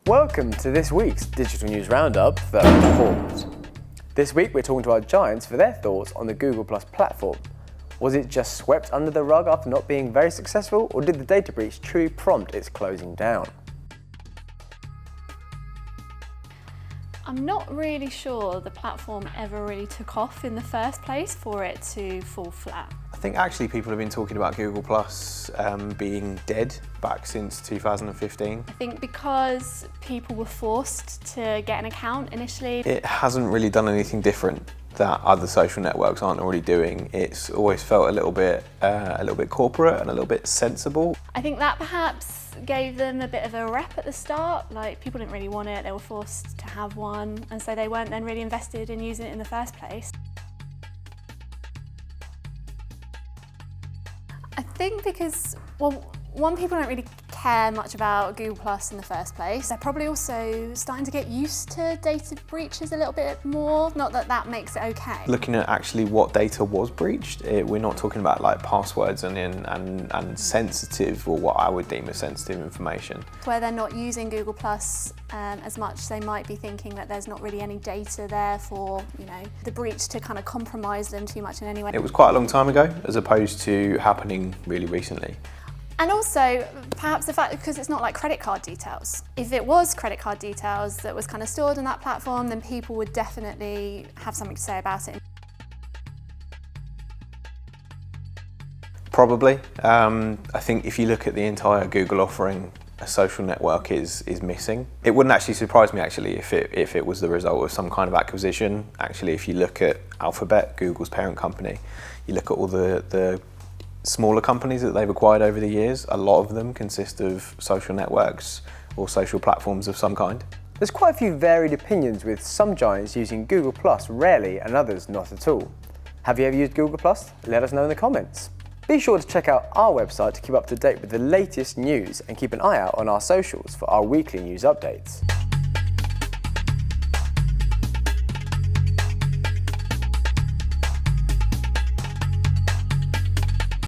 Welcome to this week's Digital News Roundup, The Report. This week we're talking to our giants for their thoughts on the Google Plus platform. Was it just swept under the rug after not being very successful, or did the data breach truly prompt its closing down? I'm not really sure the platform ever really took off in the first place for it to fall flat. I think actually people have been talking about Google Plus being dead back since 2015. I think because people were forced to get an account initially. It hasn't really done anything different that other social networks aren't already doing. It's always felt a little bit corporate and a little bit sensible. I think that perhaps gave them a bit of a rep at the start. Like, people didn't really want it, they were forced to have one, and so they weren't then really invested in using it in the first place. I think because, well, one, people don't really care much about Google Plus in the first place. They're probably also starting to get used to data breaches a little bit more. Not that that makes it okay. Looking at actually what data was breached, we're not talking about like passwords and sensitive, or what I would deem as sensitive information. Where they're not using Google Plus as much, they might be thinking that there's not really any data there for, the breach to kind of compromise them too much in any way. It was quite a long time ago, as opposed to happening really recently. And also, perhaps the fact because it's not like credit card details. If it was credit card details that was kind of stored on that platform, then people would definitely have something to say about it. Probably. I think if you look at the entire Google offering, a social network is missing. It wouldn't actually surprise me if it was the result of some kind of acquisition. Actually, if you look at Alphabet, Google's parent company, you look at all the smaller companies that they've acquired over the years, a lot of them consist of social networks or social platforms of some kind. There's quite a few varied opinions, with some giants using Google Plus rarely and others not at all. Have you ever used Google Plus? Let us know in the comments. Be sure to check out our website to keep up to date with the latest news, and keep an eye out on our socials for our weekly news updates.